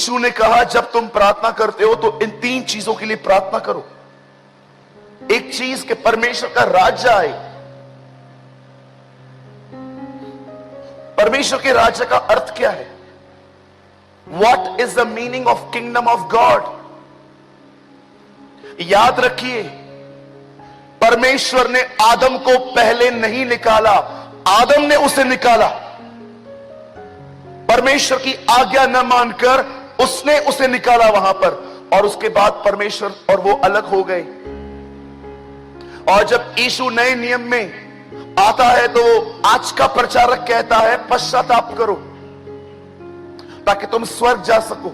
यीशु ने कहा जब तुम प्रार्थना करते हो तो इन 3 चीजों के लिए प्रार्थना करो। एक चीज कि परमेश्वर का राज्य आए। परमेश्वर के राज्य का अर्थ क्या है? What is the meaning of kingdom of God? याद रखिए, परमेश्वर ने आदम को पहले नहीं निकाला, आदम ने उसे निकाला। परमेश्वर की आज्ञा न मानकर उसने उसे निकाला वहां पर, और उसके बाद परमेश्वर और वो अलग हो गए। और जब यीशु नए नियम में आता है तो आज का प्रचारक कहता है पश्चाताप करो ताकि तुम स्वर्ग जा सको।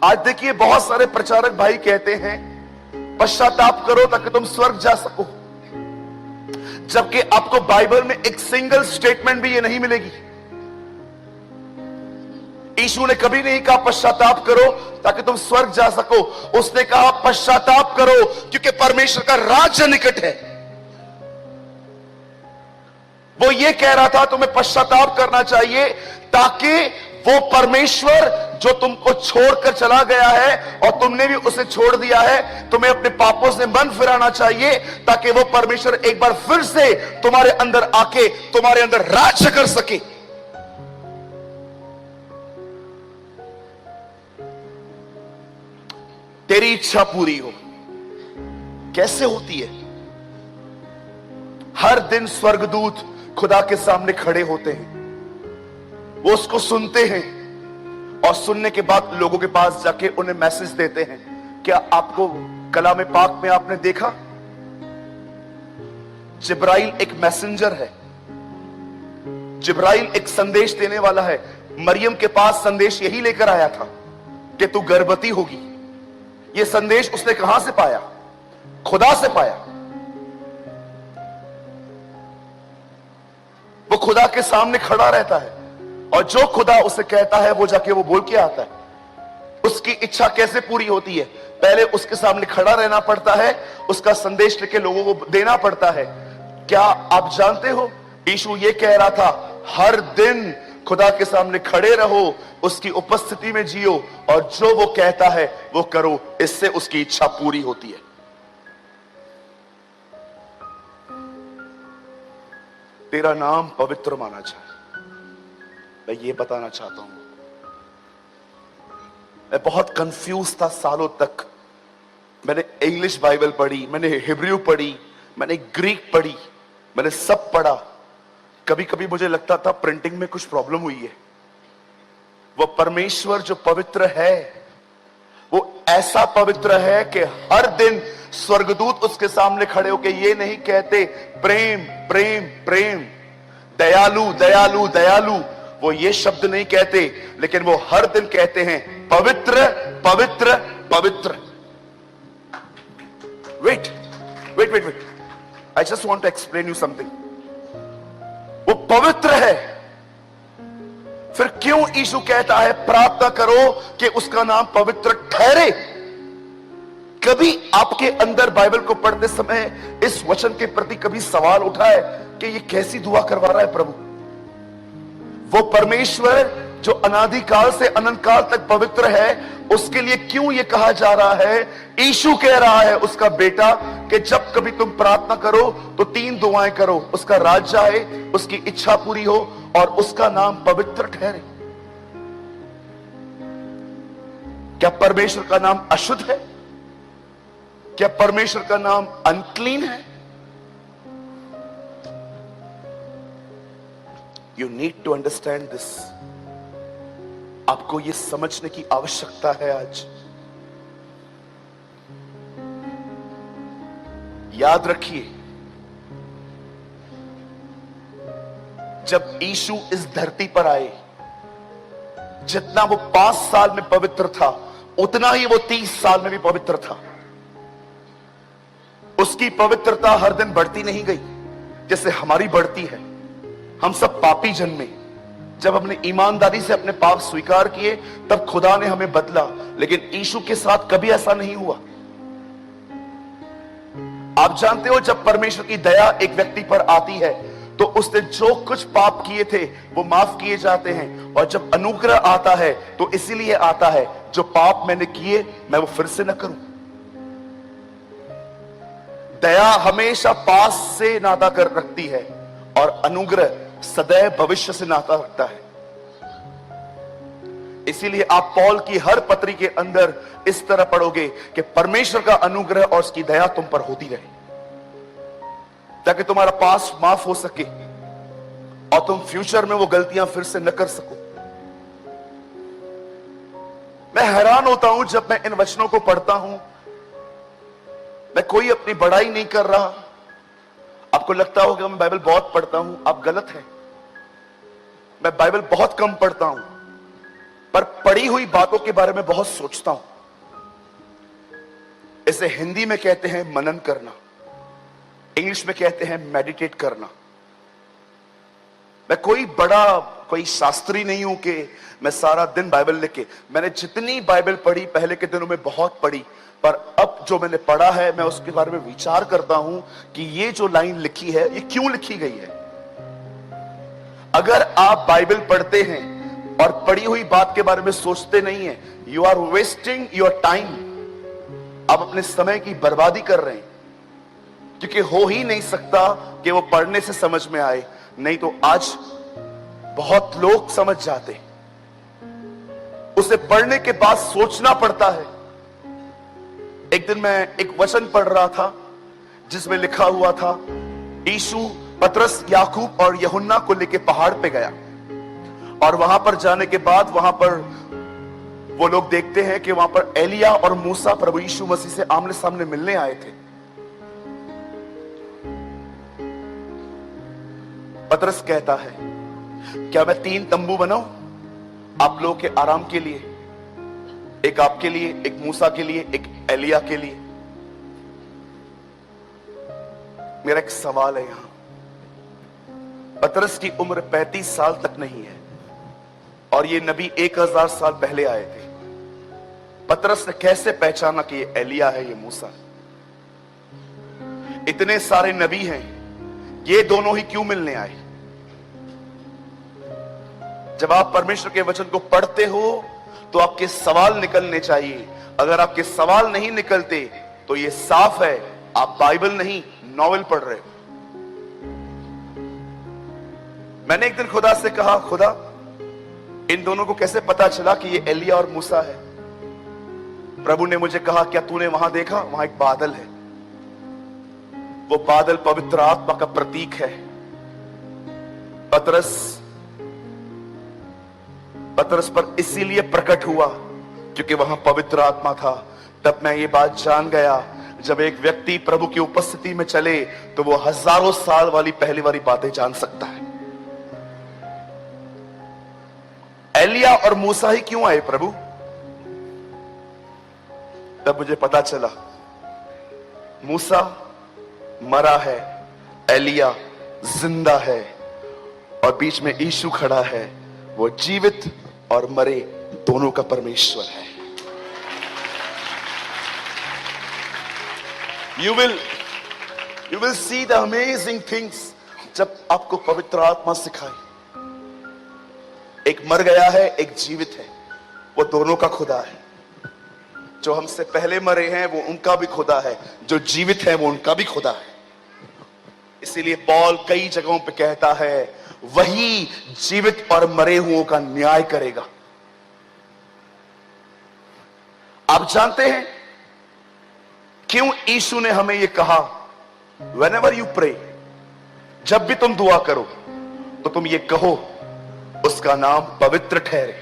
आज देखिए बहुत सारे प्रचारक भाई कहते हैं पश्चाताप करो ताकि तुम स्वर्ग जा सको, जबकि आपको बाइबल में एक सिंगल स्टेटमेंट भी ये नहीं मिलेगी। यीशु ने कभी नहीं कहा पश्चाताप करो ताकि तुम स्वर्ग जा सको। उसने कहा पश्चाताप करो क्योंकि परमेश्वर का राज्य निकट है। वो ये कह रहा था तुम्हें पश्चाताप करना चाहिए ताकि वो परमेश्वर जो तुमको छोड़कर चला गया है और तुमने भी उसे छोड़ दिया है, तुम्हें अपने पापों से मन फिराना चाहिए ताकि वो परमेश्वर एक बार फिर से तुम्हारे अंदर आके तुम्हारे अंदर राज्य कर सके। तेरी इच्छा पूरी हो। कैसे होती है? हर दिन स्वर्गदूत खुदा के सामने खड़े होते हैं, वो उसको सुनते हैं और सुनने के बाद लोगों के पास जाके उन्हें मैसेज देते हैं। क्या आपको कलाम पाक में आपने देखा जिब्राइल एक मैसेंजर है, जिब्राइल एक संदेश देने वाला है। मरियम के पास संदेश यही लेकर आया था कि तू गर्भवती होगी। यह संदेश उसने कहां से पाया? खुदा से पाया। वो खुदा के सामने खड़ा रहता है और जो खुदा उसे कहता है वो जाके वो बोल के आता है। उसकी इच्छा कैसे पूरी होती है? पहले उसके सामने खड़ा रहना पड़ता है, उसका संदेश लेके लोगों को देना पड़ता है। क्या आप जानते हो यीशु ये कह रहा था हर दिन खुदा के सामने खड़े रहो, उसकी उपस्थिति में जियो और जो वो कहता है वो करो, इससे उसकी इच्छा पूरी होती है। तेरा नाम पवित्र माना जाए। मैं ये बताना चाहता हूं, मैं बहुत कंफ्यूज था सालों तक। मैंने इंग्लिश बाइबल पढ़ी, मैंने हिब्रू पढ़ी, मैंने ग्रीक पढ़ी, मैंने सब पढ़ा। कभी कभी मुझे लगता था प्रिंटिंग में कुछ प्रॉब्लम हुई है। वो परमेश्वर जो पवित्र है वो ऐसा पवित्र है कि हर दिन स्वर्गदूत उसके सामने खड़े होकर ये नहीं कहते प्रेम प्रेम प्रेम, दयालु दयालु दयालु, वो ये शब्द नहीं कहते, लेकिन वो हर दिन कहते हैं पवित्र पवित्र पवित्र। Wait wait wait wait, I just want to explain you something. वो पवित्र है, फिर क्यों यीशु कहता है प्रार्थना करो कि उसका नाम पवित्र ठहरे? कभी आपके अंदर बाइबल को पढ़ते समय इस वचन के प्रति कभी सवाल उठा है कि ये कैसी दुआ करवा रहा है प्रभु? वो परमेश्वर जो अनादिकाल से अनंत काल तक पवित्र है, उसके लिए क्यों ये कहा जा रहा है? यीशु कह रहा है उसका बेटा कि जब कभी तुम प्रार्थना करो तो 3 दुआएं करो, उसका राज्य आए, उसकी इच्छा पूरी हो और उसका नाम पवित्र ठहरे। क्या परमेश्वर का नाम अशुद्ध है? क्या परमेश्वर का नाम अनक्लीन है? You need to understand this. आपको यह समझने की आवश्यकता है आज। याद रखिए, जब यीशु इस धरती पर आए, जितना वो 5 साल में पवित्र था उतना ही वो 30 साल में भी पवित्र था। उसकी पवित्रता हर दिन बढ़ती नहीं गई जैसे हमारी बढ़ती है। हम सब पापी जन्मे, जब हमने ईमानदारी से अपने पाप स्वीकार किए तब खुदा ने हमें बदला, लेकिन यीशु के साथ कभी ऐसा नहीं हुआ। आप जानते हो जब परमेश्वर की दया एक व्यक्ति पर आती है तो उसने जो कुछ पाप किए थे वो माफ किए जाते हैं। और जब अनुग्रह आता है तो इसीलिए आता है, जो पाप मैंने किए मैं वो फिर से न करूं। दया हमेशा पास से नाता कर रखती है और अनुग्रह सदैव भविष्य से नाता रखता है। इसीलिए आप पौल की हर पत्री के अंदर इस तरह पढ़ोगे कि परमेश्वर का अनुग्रह और उसकी दया तुम पर होती रहे, ताकि तुम्हारा पास माफ हो सके और तुम फ्यूचर में वो गलतियां फिर से न कर सको। मैं हैरान होता हूं जब मैं इन वचनों को पढ़ता हूं। मैं कोई अपनी बड़ाई नहीं कर रहा। आपको लगता होगा मैं बाइबल बहुत पढ़ता हूं, आप गलत हैं। मैं बाइबल बहुत कम पढ़ता हूं, पर पढ़ी हुई बातों के बारे में बहुत सोचता हूं। इसे हिंदी में कहते हैं मनन करना, इंग्लिश में कहते हैं मेडिटेट करना। मैं कोई शास्त्री नहीं हूं कि मैं सारा दिन बाइबल लिख के, मैंने जितनी बाइबल पढ़ी पहले के दिनों में बहुत पढ़ी, पर अब जो मैंने पढ़ा है मैं उसके बारे में विचार करता हूं कि ये जो लाइन लिखी है ये क्यों लिखी गई है। अगर आप बाइबल पढ़ते हैं और पढ़ी हुई बात के बारे में सोचते नहीं है, you are wasting your time. आप अपने समय की बर्बादी कर रहे हैं, क्योंकि हो ही नहीं सकता कि वो पढ़ने से समझ में आए। नहीं तो आज बहुत लोग समझ जाते, उसे पढ़ने के बाद सोचना पड़ता है। एक दिन मैं एक वचन पढ़ रहा था जिसमें लिखा हुआ था, यीशु पतरस, याकूब और यूहन्ना को लेके पहाड़ पे गया, और वहां पर जाने के बाद वहां पर वो लोग देखते हैं कि वहां पर एलिया और मूसा प्रभु यीशु मसीह से आमने सामने मिलने आए थे। पतरस कहता है, क्या मैं 3 तंबू बनाऊं आप लोगों के आराम के लिए, एक आपके लिए, एक मूसा के लिए, एक एलिया के लिए। मेरा एक सवाल है यहां, पतरस की उम्र 35 साल तक नहीं है और ये नबी 1000 साल पहले आए थे। पतरस ने कैसे पहचाना कि ये एलिया है, ये मूसा है? इतने सारे नबी हैं, ये दोनों ही क्यों मिलने आए? जब आप परमेश्वर के वचन को पढ़ते हो तो आपके सवाल निकलने चाहिए। अगर आपके सवाल नहीं निकलते तो ये साफ है आप बाइबल नहीं नॉवेल पढ़ रहे हो। मैंने एक दिन खुदा से कहा, खुदा इन दोनों को कैसे पता चला कि ये एलिया और मूसा है? प्रभु ने मुझे कहा, क्या तूने वहां देखा? वहां एक बादल है, वो बादल पवित्र आत्मा का प्रतीक है। पतरस पर इसीलिए प्रकट हुआ क्योंकि वहां पवित्र आत्मा था। तब मैं ये बात जान गया, जब एक व्यक्ति प्रभु की उपस्थिति में चले तो वो हजारों साल वाली पहली वाली बातें जान सकता है। एलिया और मूसा ही क्यों आए प्रभु? तब मुझे पता चला मूसा मरा है, एलिया जिंदा है और बीच में यीशु खड़ा है। वो जीवित और मरे दोनों का परमेश्वर है। You will see the amazing things जब आपको पवित्र आत्मा सिखाए। एक मर गया है, एक जीवित है, वो दोनों का खुदा है। जो हमसे पहले मरे हैं वो उनका भी खुदा है, जो जीवित है वो उनका भी खुदा है। इसीलिए पौल कई जगहों पे कहता है, वही जीवित और मरे हुओं का न्याय करेगा। आप जानते हैं क्यों यीशु ने हमें यह कहा, whenever you pray, जब भी तुम दुआ करो तो तुम ये कहो, उसका नाम पवित्र ठहरे।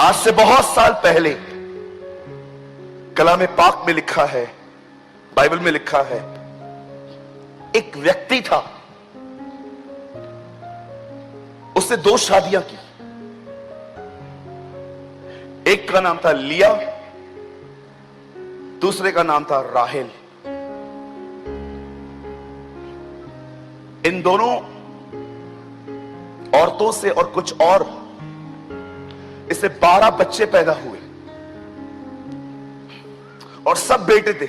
आज से बहुत साल पहले कलाम पाक में लिखा है, बाइबल में लिखा है, एक व्यक्ति था, उसने 2 शादियां की। एक का नाम था लिया, दूसरे का नाम था राहेल। इन दोनों औरतों से और कुछ और इससे 12 बच्चे पैदा हुए और सब बेटे थे।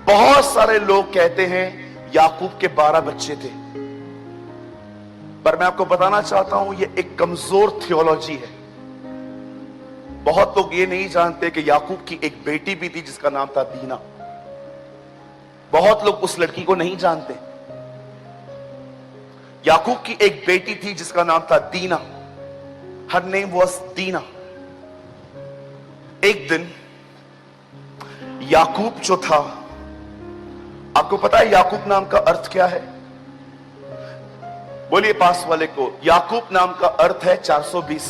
बहुत सारे लोग कहते हैं याकूब के 12 बच्चे थे, पर मैं आपको बताना चाहता हूं यह एक कमजोर थियोलॉजी है। बहुत लोग ये नहीं जानते कि याकूब की एक बेटी भी थी जिसका नाम था दीना। बहुत लोग उस लड़की को नहीं जानते। याकूब की एक बेटी थी जिसका नाम था दीना। हर नेम वॉज दीना। एक दिन याकूब जो था, आपको पता है याकूब नाम का अर्थ क्या है? बोलिए पास वाले को, याकूब नाम का अर्थ है 420।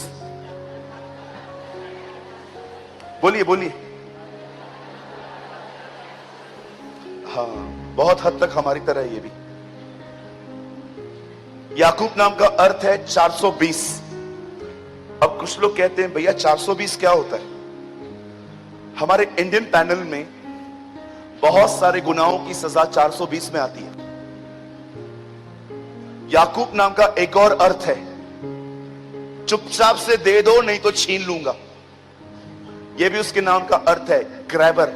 बोलिए बोलिए। हाँ, बहुत हद तक हमारी तरह ये भी। याकूब नाम का अर्थ है 420। अब कुछ लोग कहते हैं भैया 420 क्या होता है? हमारे इंडियन पैनल में बहुत सारे गुनाहों की सजा 420 में आती है। याकूब नाम का एक और अर्थ है, चुपचाप से दे दो नहीं तो छीन लूंगा। यह भी उसके नाम का अर्थ है, ग्रैबर।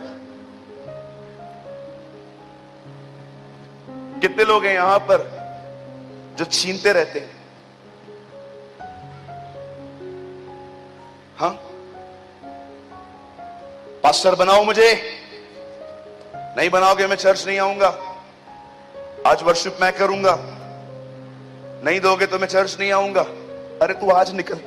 कितने लोग हैं यहां पर जो छीनते रहते हैं? हाँ, पास्टर बनाओ मुझे, नहीं बनाओगे मैं चर्च नहीं आऊंगा। आज वर्शिप मैं करूंगा, नहीं दोगे तो मैं चर्च नहीं आऊंगा। अरे तू आज निकल।